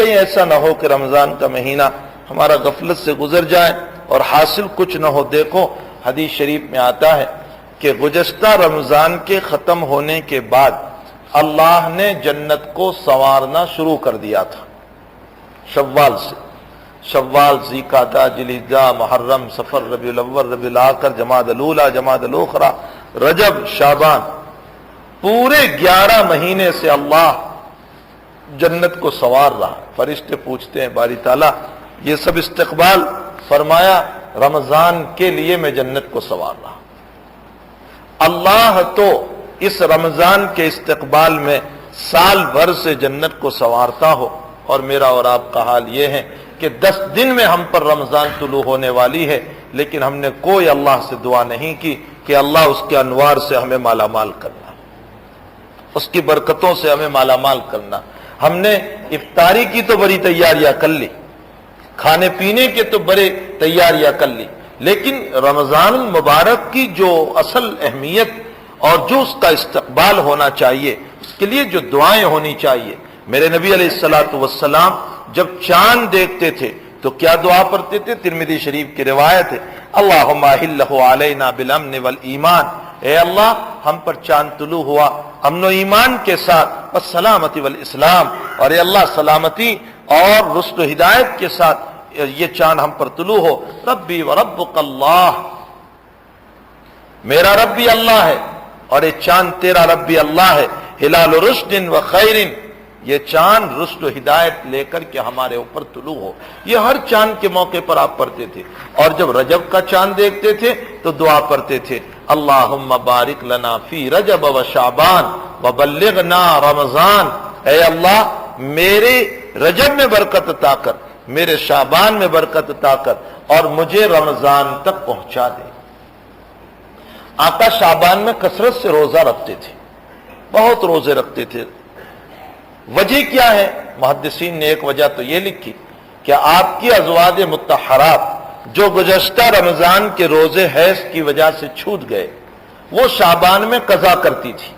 کہیں ایسا نہ ہو کہ رمضان کا مہینہ ہمارا غفلت سے گزر جائے اور حاصل کچھ نہ ہو۔ دیکھو حدیث شریف میں آتا ہے کہ گزشتہ رمضان کے ختم ہونے کے بعد اللہ نے جنت کو سنوارنا شروع کر دیا تھا شوال سے۔ شوال، ذوالقعدہ، ذوالحجہ، محرم، صفر، ربیع الاول، ربیع الاخر، جمادی الاولیٰ، جمادی الاخری، رجب، شعبان، پورے 11 مہینے سے اللہ جنت کو سنوار رہا۔ فرشتے پوچھتے ہیں باری تعالیٰ یہ سب استقبال؟ فرمایا رمضان کے لیے میں جنت کو سنوار رہا۔ اللہ تو اس رمضان کے استقبال میں سال بھر سے جنت کو سنوارتا ہو، اور میرا اور آپ کا حال یہ ہے کہ 10 دن میں ہم پر رمضان طلوع ہونے والی ہے، لیکن ہم نے کوئی اللہ سے دعا نہیں کی کہ اللہ اس کے انوار سے ہمیں مالا مال کرنا، اس کی برکتوں سے ہمیں مالا مال کرنا۔ ہم نے افطاری کی تو بڑی تیاریاں کر لی، کھانے پینے کے تو بڑے تیاریاں کر لی، لیکن رمضان المبارک کی جو اصل اہمیت اور جو اس کا استقبال ہونا چاہیے، اس کے لیے جو دعائیں ہونی چاہیے۔ میرے نبی علیہ الصلوۃ والسلام جب چاند دیکھتے تھے تو کیا دعا پڑھتے تھے؟ ترمذی شریف کی روایت ہے، اللہم احلہ علینا بالامن والایمان، اے اللہ ہم پر چاند طلوع ہوا امن و ایمان کے ساتھ، والسلامتی والاسلام، اور اے اللہ سلامتی اور رشد و ہدایت کے ساتھ یہ چاند ہم پر طلوع ہو۔ ربی و ربک اللہ، میرا رب بھی اللہ ہے اور یہ چاند تیرا رب بھی اللہ ہے۔ ہلال رشد و خیر، یہ چاند رشد و ہدایت لے کر کے ہمارے اوپر طلوع ہو۔ یہ ہر چاند کے موقع پر آپ پڑھتے تھے، اور جب رجب کا چاند دیکھتے تھے تو دعا پڑھتے تھے، اللہم بارک لنا فی رجب و شعبان وبلغنا رمضان، اے اللہ میرے رجب میں برکت عطا کر، میرے شعبان میں برکت عطا کر، اور مجھے رمضان تک پہنچا دے۔ آقا شعبان میں کثرت سے روزہ رکھتے تھے، بہت روزے رکھتے تھے۔ وجہ کیا ہے؟ محدثین نے ایک وجہ تو یہ لکھی کہ آپ کی ازواج مطہرات جو گزشتہ رمضان کے روزے حیض کی وجہ سے چھوٹ گئے، وہ شعبان میں قضا کرتی تھی۔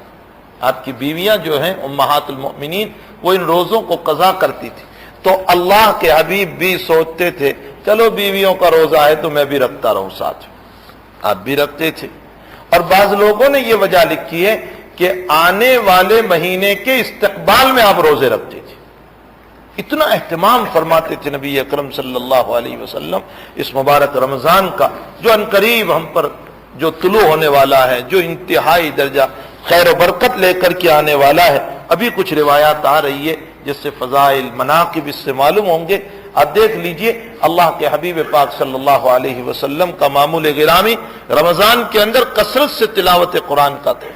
آپ کی بیویاں جو ہیں امہات المؤمنین، وہ ان روزوں کو قضا کرتی تھی، تو اللہ کے حبیب بھی سوچتے تھے چلو بیویوں کا روزہ ہے تو میں بھی رکھتا رہوں ساتھ، آپ بھی رکھتے تھے۔ اور بعض لوگوں نے یہ وجہ لکھی ہے کہ آنے والے مہینے کے استقبال میں آپ روزے رکھتے تھے، اتنا اہتمام فرماتے تھے نبی اکرم صلی اللہ علیہ وسلم اس مبارک رمضان کا، جو عنقریب ہم پر جو طلوع ہونے والا ہے، جو انتہائی درجہ خیر و برکت لے کر کے آنے والا ہے۔ ابھی کچھ روایات آ رہی ہے جس سے فضائل مناقب اس سے معلوم ہوں گے۔ آپ دیکھ لیجئے اللہ کے حبیب پاک صلی اللہ علیہ وسلم کا معمول گرامی رمضان کے اندر کثرت سے تلاوت قرآن کا تھا،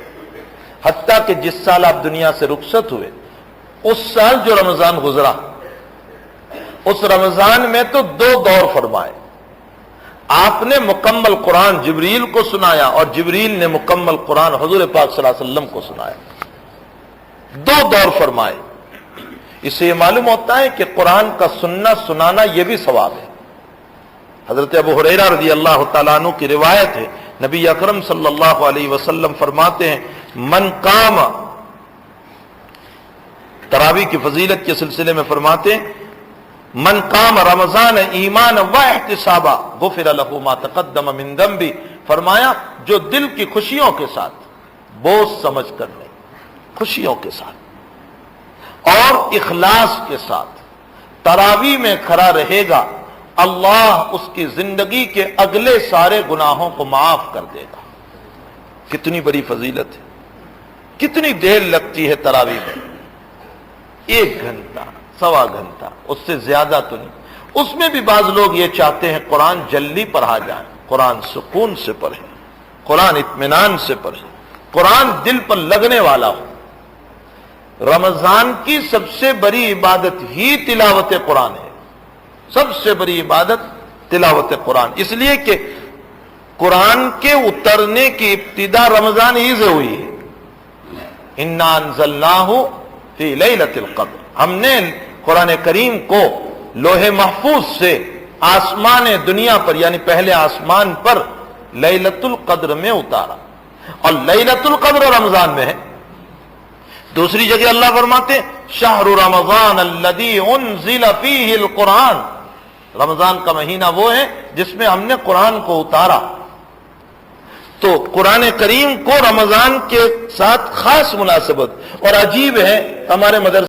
حتیٰ کہ جس سال آپ دنیا سے رخصت ہوئے اس سال جو رمضان گزرا، اس رمضان میں تو 2 دور فرمائے۔ آپ نے مکمل قرآن جبریل کو سنایا، اور جبریل نے مکمل قرآن حضور پاک صلی اللہ علیہ وسلم کو سنایا، 2 دور فرمائے۔ اس سے یہ معلوم ہوتا ہے کہ قرآن کا سننا سنانا یہ بھی ثواب ہے۔ حضرت ابو ہریرہ رضی اللہ تعالیٰ عنہ کی روایت ہے، نبی اکرم صلی اللہ علیہ وسلم فرماتے ہیں من قام، تراویح کی فضیلت کے سلسلے میں فرماتے ہیں من قام رمضان ایمانا و احتسابا غفر له ما تقدم من ذنبی، فرمایا جو دل کی خوشیوں کے ساتھ، بوجھ سمجھ کر نہیں، خوشیوں کے ساتھ اور اخلاص کے ساتھ تراویح میں کھڑا رہے گا، اللہ اس کی زندگی کے اگلے سارے گناہوں کو معاف کر دے گا۔ کتنی بڑی فضیلت ہے، کتنی دیر لگتی ہے تراویح میں؟ 1 گھنٹہ، 1.25 گھنٹہ، اس سے زیادہ تو نہیں۔ اس میں بھی بعض لوگ یہ چاہتے ہیں قرآن جلدی پڑھا جائے، قرآن سکون سے پڑھیں، قرآن اطمینان سے پڑھیں، قرآن دل پر لگنے والا ہو۔ رمضان کی سب سے بڑی عبادت ہی تلاوت قرآن ہے، سب سے بڑی عبادت تلاوت قرآن، اس لیے کہ قرآن کے اترنے کی ابتدا رمضان ہی سے ہوئی ہے۔ انا انزلناہ فی لیلۃ القدر، ہم نے قرآن کریم کو لوح محفوظ سے آسمان دنیا پر یعنی پہلے آسمان پر لیلۃ القدر میں اتارا، اور لیلۃ القدر رمضان میں ہے۔ دوسری جگہ اللہ فرماتے ہیں شہر رمضان الذی انزل فیہ القرآن، رمضان کا مہینہ وہ ہے جس میں ہم نے قرآن کو اتارا۔ تو قرآن کریم کو رمضان کے ساتھ خاص مناسبت، اور عجیب ہے ہمارے مدرسے